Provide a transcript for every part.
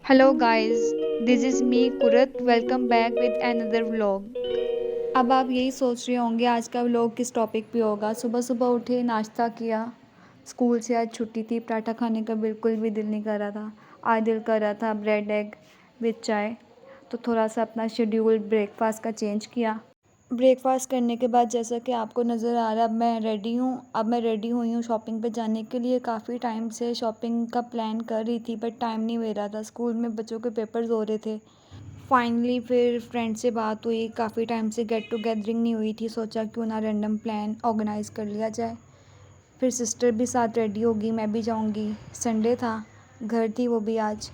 Hello guys, this is me Kurat. Welcome back with another vlog. अब आप यही सोच रहे होंगे आज का व्लॉग किस टॉपिक पे होगा। सुबह सुबह उठे, नाश्ता किया, स्कूल से आज छुट्टी थी, पराठा खाने का बिल्कुल भी दिल नहीं कर रहा था। आज दिल कर रहा था ब्रेड एग विद चाय। तो थोड़ा सा अपना शेड्यूल ब्रेकफास्ट का चेंज किया। ब्रेकफास्ट करने के बाद जैसा कि आपको नज़र आ रहा है अब मैं रेडी हुई हूँ शॉपिंग पे जाने के लिए। काफ़ी टाइम से शॉपिंग का प्लान कर रही थी बट टाइम नहीं मिल रहा था, स्कूल में बच्चों के पेपर्स हो रहे थे। फाइनली फिर फ्रेंड से बात हुई, काफ़ी टाइम से गेट टू गैदरिंग नहीं हुई थी, सोचा क्यों ना रैंडम प्लान ऑर्गेनाइज़ कर लिया जाए। फिर सिस्टर भी साथ रेडी होगी, मैं भी जाऊँगी। संडे था, घर थी वो भी आज।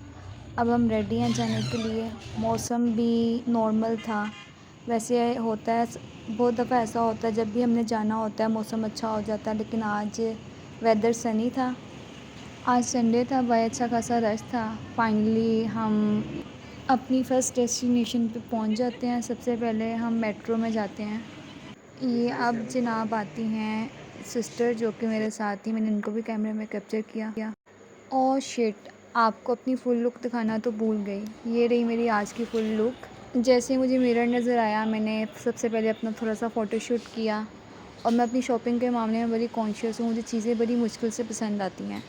अब हम रेडी हैं जाने के लिए। मौसम भी नॉर्मल था। वैसे होता है, बहुत दफ़ा ऐसा होता है जब भी हमने जाना होता है मौसम अच्छा हो जाता है, लेकिन आज वेदर सनी था। आज संडे था, भाई अच्छा खासा रश था। फाइनली हम अपनी फ़र्स्ट डेस्टिनेशन पे पहुंच जाते हैं। सबसे पहले हम मेट्रो में जाते हैं। ये अब जनाब आती हैं सिस्टर जो कि मेरे साथ थी, मैंने इनको भी कैमरे में कैप्चर किया। ओह शिट, आपको अपनी फ़ुल लुक दिखाना तो भूल गई। ये रही मेरी आज की फ़ुल लुक। जैसे ही मुझे मिरर नज़र आया, मैंने सबसे पहले अपना थोड़ा सा फ़ोटोशूट किया। और मैं अपनी शॉपिंग के मामले में बड़ी कॉन्शियस हूँ, मुझे चीज़ें बड़ी मुश्किल से पसंद आती हैं।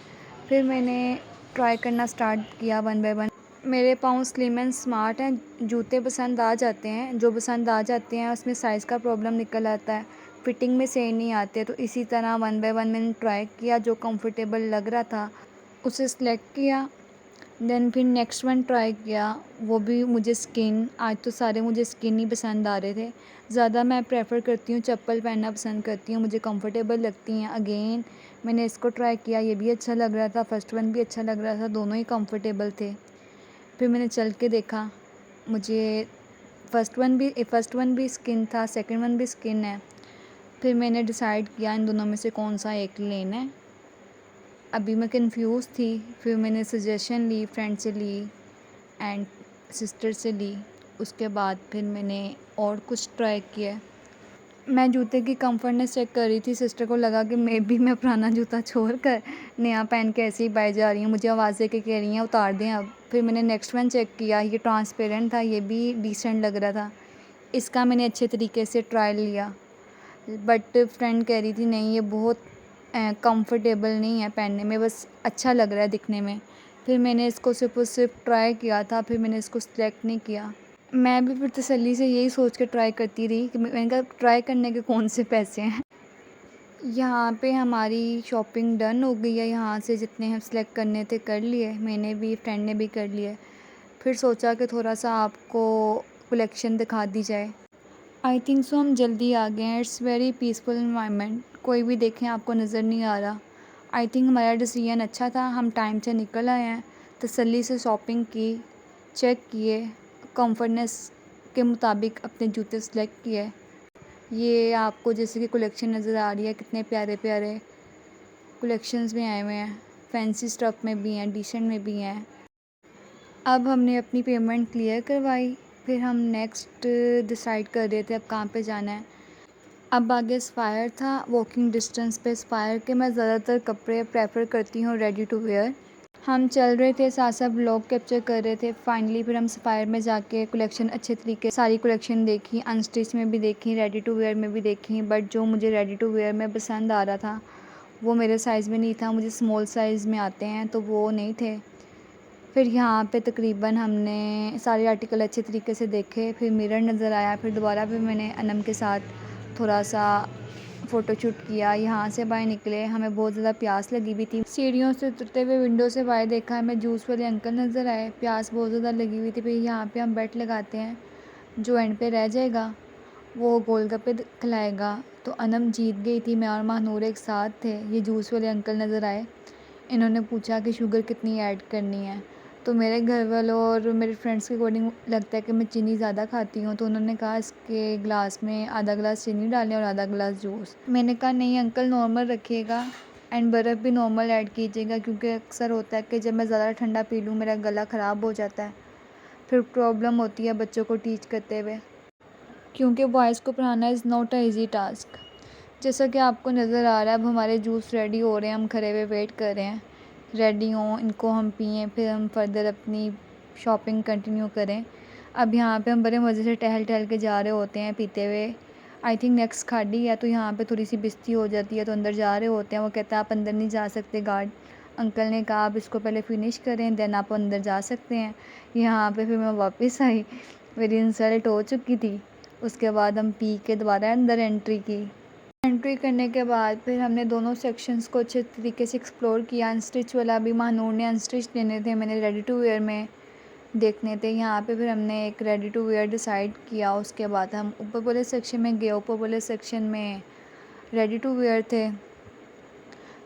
फिर मैंने ट्राई करना स्टार्ट किया वन बाय वन। मेरे पाँव स्लिम एंड स्मार्ट हैं, जूते पसंद आ जाते हैं, जो पसंद आ जाते हैं उसमें साइज़ का प्रॉब्लम निकल आता है, फिटिंग में सही नहीं आते। तो इसी तरह वन बाय वन मैंने ट्राई किया, जो कंफर्टेबल लग रहा था उसे सिलेक्ट किया। देन फिर नेक्स्ट वन ट्राई किया, वो भी मुझे स्किन, आज तो सारे मुझे स्किन ही पसंद आ रहे थे। ज़्यादा मैं प्रेफर करती हूँ चप्पल पहनना पसंद करती हूँ, मुझे कंफर्टेबल लगती हैं। अगेन मैंने इसको ट्राई किया, ये भी अच्छा लग रहा था, फर्स्ट वन भी अच्छा लग रहा था, दोनों ही कंफर्टेबल थे। फिर मैंने चल के देखा, मुझे फर्स्ट वन भी स्किन था, सेकंड वन भी स्किन है। फिर मैंने डिसाइड किया इन दोनों में से कौन सा एक लेना है। अभी मैं कंफ्यूज थी, फिर मैंने सजेशन ली, फ्रेंड से ली एंड सिस्टर से ली। उसके बाद फिर मैंने और कुछ ट्राई किया। मैं जूते की कंफर्टनेस चेक कर रही थी, सिस्टर को लगा कि मैं पुराना जूता छोड़कर नया पहन के ऐसे ही बाहर जा रही हूँ, मुझे आवाज़ दे के कह रही हैं उतार दें अब। फिर मैंने नेक्स्ट वन चेक किया, ये ट्रांसपेरेंट था, ये भी डिसेंट लग रहा था। इसका मैंने अच्छे तरीके से ट्रायल लिया, बट फ्रेंड कह रही थी नहीं ये बहुत कंफर्टेबल नहीं है पहनने में, बस अच्छा लग रहा है दिखने में। फिर मैंने इसको सिर्फ और सिर्फ ट्राई किया था, फिर मैंने इसको सिलेक्ट नहीं किया। मैं भी फिर तसल्ली से यही सोच के ट्राई करती रही कि मैंने कहा ट्राई करने के कौन से पैसे हैं। यहाँ पे हमारी शॉपिंग डन हो गई है, यहाँ से जितने हम सिलेक्ट करने थे कर लिए, मैंने भी, फ्रेंड ने भी कर लिए। फिर सोचा कि थोड़ा सा आपको कलेक्शन दिखा दी जाए। आई थिंक सो हम जल्दी आ गए हैं, इट्स वेरी पीसफुल इन्वायरमेंट, कोई भी देखें आपको नज़र नहीं आ रहा। आई थिंक हमारा डिसीजन अच्छा था, हम टाइम से निकल आए हैं, तसल्ली से शॉपिंग की, चेक किए, कंफर्टनेस के मुताबिक अपने जूते सेलेक्ट किए। ये आपको जैसे कि कलेक्शन नज़र आ रही है, कितने प्यारे प्यारे कलेक्शंस में आए हुए हैं, फैंसी स्टफ़ में भी हैं, डिसेंट में भी हैं। अब हमने अपनी पेमेंट क्लियर करवाई, फिर हम नेक्स्ट डिसाइड कर रहे थे अब कहाँ पे जाना है। अब आगे स्पायर था, वॉकिंग डिस्टेंस पे स्पायर के मैं ज़्यादातर कपड़े प्रेफर करती हूँ रेडी टू वेयर। हम चल रहे थे, साथ साथ ब्लॉग कैप्चर कर रहे थे। फाइनली फिर हम स्पायर में जाके कलेक्शन अच्छे तरीके सारी कलेक्शन देखी, अनस्टिच में भी देखी, रेडी टू वेयर में भी देखी, बट जो मुझे रेडी टू वेयर में पसंद आ रहा था वो मेरे साइज़ में नहीं था, मुझे स्मॉल साइज़ में आते हैं तो वो नहीं थे। फिर यहाँ पे तकरीबन हमने सारे आर्टिकल अच्छे तरीके से देखे, फिर मिरर नज़र आया, फिर दोबारा फिर मैंने अनम के साथ थोड़ा सा फ़ोटोशूट किया। यहाँ से बाहर निकले, हमें बहुत ज़्यादा प्यास लगी हुई थी। सीढ़ियों से उतरते हुए विंडो से बाहर देखा, हमें जूस वाले अंकल नज़र आए, प्यास बहुत ज़्यादा लगी हुई थी। फिर यहाँ पे हम बेट लगाते हैं, जो एंड पे रह जाएगा वो गोलगप्पे खिलाएगा। तो अनम जीत गई थी, मैं और महानूर एक साथ थे। ये जूस वाले अंकल नज़र आए, इन्होंने पूछा कि शुगर कितनी ऐड करनी है। तो मेरे घर वालों और मेरे फ्रेंड्स के अकॉर्डिंग लगता है कि मैं चीनी ज़्यादा खाती हूँ, तो उन्होंने कहा इसके ग्लास में आधा ग्लास चीनी डालें और आधा ग्लास जूस। मैंने कहा नहीं अंकल, नॉर्मल रखिएगा एंड बर्फ़ भी नॉर्मल ऐड कीजिएगा, क्योंकि अक्सर होता है कि जब मैं ज़्यादा ठंडा पी लूँ मेरा गला ख़राब हो जाता है, फिर प्रॉब्लम होती है बच्चों को टीच करते हुए, क्योंकि बॉयज़ को पढ़ाना is not a easy task. जैसा कि आपको नज़र आ रहा है, अब हमारे जूस रेडी हो रहे हैं, हम खड़े हुए वेट कर रहे हैं रेडी हों, इनको हम पिएँ, फिर हम फर्दर अपनी शॉपिंग कंटिन्यू करें। अब यहाँ पे हम बड़े मज़े से टहल टहल के जा रहे होते हैं पीते हुए। आई थिंक नेक्स्ट खाड़ी है, तो यहाँ पे थोड़ी सी बिस्ती हो जाती है, तो अंदर जा रहे होते हैं। वो कहता है आप अंदर नहीं जा सकते, गार्ड अंकल ने कहा आप इसको पहले फ़िनिश करें देन आप अंदर जा सकते हैं। यहाँ पे फिर मैं वापस आई, मेरी इंसल्ट हो चुकी थी। उसके बाद हम पी के दोबारा अंदर एंट्री की। एंट्री करने के बाद फिर हमने दोनों सेक्शंस को अच्छे तरीके से एक्सप्लोर किया। अनस्टिच वाला भी महानूर ने अनस्टिच लेने थे, मैंने रेडी टू वेयर में देखने थे। यहाँ पे फिर हमने एक रेडी टू वेयर डिसाइड किया। उसके बाद हम ऊपर वाले सेक्शन में गए। ऊपर वाले सेक्शन में रेडी टू वेयर थे।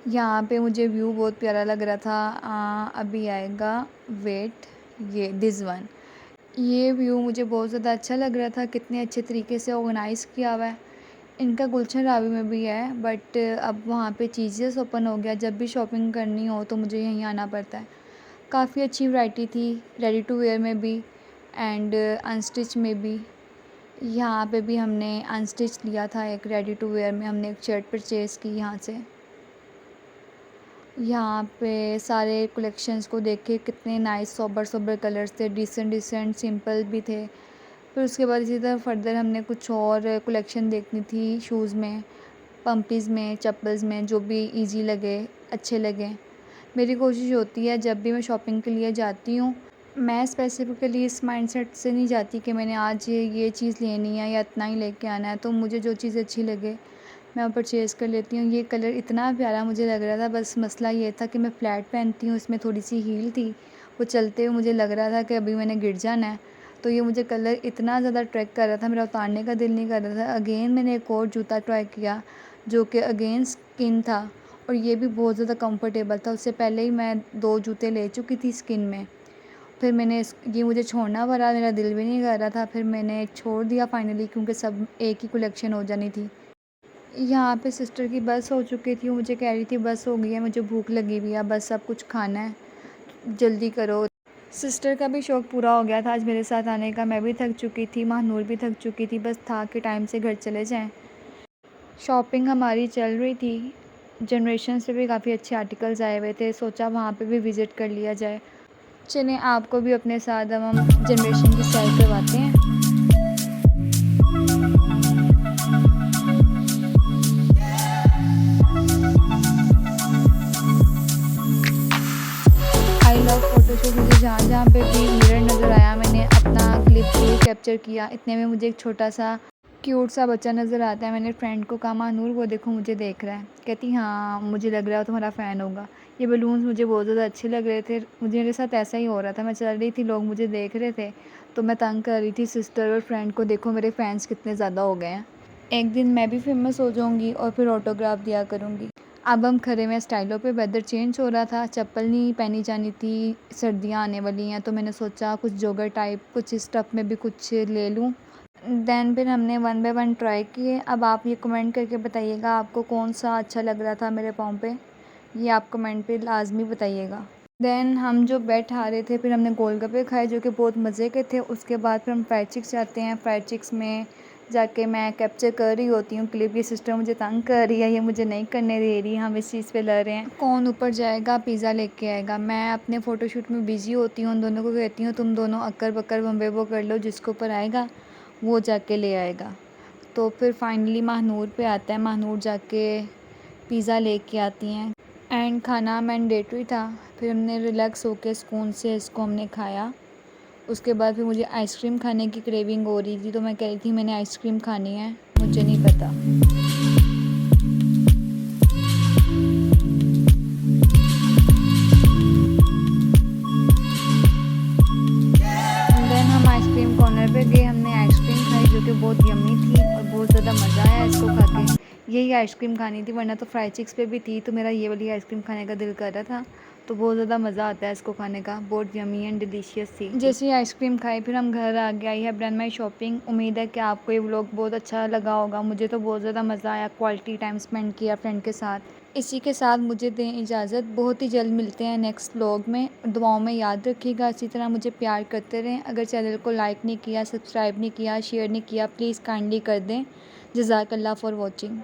यहाँ पे मुझे व्यू बहुत प्यारा लग रहा था। अभी आएगा वेट, ये दिस वन, ये व्यू मुझे बहुत ज़्यादा अच्छा लग रहा था। कितने अच्छे तरीके से ऑर्गेनाइज़ किया हुआ है। इनका गुलशन रावी में भी है, बट अब वहाँ पे चीज़ेस ओपन हो गया। जब भी शॉपिंग करनी हो तो मुझे यहीं आना पड़ता है। काफ़ी अच्छी वैरायटी थी रेडी टू वेयर में भी एंड अनस्टिच में भी। यहाँ पे भी हमने अनस्टिच लिया था। एक रेडी टू वेयर में हमने एक शर्ट परचेज़ की यहाँ से। यहाँ पे सारे कलेक्शंस को देखे, कितने नाइस सोबर सोबर कलर्स थे, डिसेंट सिंपल भी थे। फिर उसके बाद इसी तरह फर्दर हमने कुछ और कलेक्शन देखनी थी शूज़ में, पम्पीज़ में, चप्पल्स में, जो भी इजी लगे, अच्छे लगे। मेरी कोशिश होती है जब भी मैं शॉपिंग के लिए जाती हूँ, मैं स्पेसिफ़िकली इस माइंडसेट से नहीं जाती कि मैंने आज ये चीज़ लेनी है या इतना ही लेके आना है। तो मुझे जो चीज़ अच्छी लगे मैं वो परचेज़ कर लेती हूँ। ये कलर इतना प्यारा मुझे लग रहा था, बस मसला ये था कि मैं फ्लैट पहनती हूँ, इसमें थोड़ी सी हील थी। वो चलते हुए मुझे लग रहा था कि अभी मैंने गिर जाना है। तो ये मुझे कलर इतना ज़्यादा अट्रैक्ट कर रहा था, मेरा उतारने का दिल नहीं कर रहा था। अगेन मैंने एक और जूता ट्राई किया जो कि अगेन स्किन था और ये भी बहुत ज़्यादा कंफर्टेबल था। उससे पहले ही मैं 2 जूते ले चुकी थी स्किन में। फिर मैंने ये मुझे छोड़ना पड़ा, मेरा दिल भी नहीं कर रहा था। फिर मैंने छोड़ दिया फाइनली, क्योंकि सब एक ही कलेक्शन हो जानी थी। यहाँ पे सिस्टर की बस हो चुकी थी, मुझे कह रही थी बस हो गई है, मुझे भूख लगी हुई है, बस अब कुछ खाना है, जल्दी करो। सिस्टर का भी शौक़ पूरा हो गया था आज मेरे साथ आने का। मैं भी थक चुकी थी, महानूर भी थक चुकी थी, बस था कि टाइम से घर चले जाएं। शॉपिंग हमारी चल रही थी। जनरेशंस पे भी काफ़ी अच्छे आर्टिकल्स आए हुए थे, सोचा वहाँ पे भी विज़िट कर लिया जाए। चलें आपको भी अपने साथ हम जनरेशन की सैर करवाते हैं। I love photoshoot. मुझे जहाँ पे भी मिरर नज़र आया मैंने अपना क्लिप ज़रूर कैप्चर किया। इतने में मुझे एक छोटा सा क्यूट सा बच्चा नज़र आता है। मैंने फ्रेंड को कहा महानूर वो देखो मुझे देख रहा है। कहती हाँ मुझे लग रहा है तुम्हारा फ़ैन होगा। ये बलून्स मुझे बहुत ज़्यादा अच्छे लग रहे थे। मुझे मेरे साथ ऐसा ही हो रहा था, मैं चल रही थी, लोग मुझे देख रहे थे, तो मैं तंग कर रही थी सिस्टर और फ्रेंड को, देखो मेरे फ़ैन्स कितने ज़्यादा हो गए हैं। एक दिन मैं भी फेमस हो जाऊँगी और फिर ऑटोग्राफ दिया करूँगी। अब हम खड़े हुए स्टाइलों पे। वेदर चेंज हो रहा था, चप्पल नहीं पहनी जानी थी, सर्दियाँ आने वाली हैं, तो मैंने सोचा कुछ जॉगर टाइप कुछ स्टफ़ में भी कुछ ले लूँ। देन फिर हमने 1 बाय 1 ट्राई किए। अब आप ये कमेंट करके बताइएगा आपको कौन सा अच्छा लग रहा था मेरे पाँव पे, ये आप कमेंट पे लाजमी बताइएगा। देन हम जो बेड हारे थे, फिर हमने गोलगप्पे खाए जो कि बहुत मज़े के थे। उसके बाद फिर हम फ्राइड चिक्स जाते हैं। फ्राइड चिक्स में जाके मैं कैप्चर कर रही होती हूँ क्लिप। ये सिस्टर मुझे तंग कर रही है, ये मुझे नहीं करने दे रही। हम इस चीज़ पे लड़ रहे हैं कौन ऊपर जाएगा पिज़्ज़ा लेके आएगा। मैं अपने फ़ोटोशूट में बिज़ी होती हूँ, उन दोनों को कहती हूँ तुम दोनों अक्कर बक्कर बम्बे वो कर लो, जिसके ऊपर आएगा वो जाके ले आएगा। तो फिर फाइनली महानूर पे आता है, महानूर जाके पिज़्ज़ा लेके आती हैं एंड खाना मैंडेटरी था। फिर हमने रिलैक्स होके सुकून से इसको हमने खाया। उसके बाद फिर मुझे आइसक्रीम खाने की क्रेविंग हो रही थी, तो मैं कह रही थी मैंने आइसक्रीम खानी है, मुझे नहीं पता। देन हम आइसक्रीम कॉर्नर पे गए, हमने आइसक्रीम खाई जो कि बहुत यम्मी थी और बहुत ज़्यादा मज़ा आया इसको खा के। यही आइसक्रीम खानी थी, वरना तो फ्राई चिक्स पे भी थी, तो मेरा ये वाली आइसक्रीम खाने का दिल कर रहा था। तो बहुत ज़्यादा मज़ा आता है इसको खाने का, बहुत यम्मी एंड डिलीशियस थी। जैसे ही आइसक्रीम खाई फिर हम घर आ गए। I have done my shopping. उम्मीद है कि आपको ये व्लॉग बहुत अच्छा लगा होगा। मुझे तो बहुत ज़्यादा मज़ा आया, क्वालिटी टाइम स्पेंड किया फ्रेंड के साथ। इसी के साथ मुझे दें इजाज़त, बहुत ही जल्द मिलते हैं नेक्स्ट व्लॉग में। दुआओं में याद रखिएगा, इसी तरह मुझे प्यार करते रहें। अगर चैनल को लाइक नहीं किया, सब्सक्राइब नहीं किया, शेयर नहीं किया, प्लीज़ काइंडली कर दें। जज़ाकल्लाह फॉर वॉचिंग।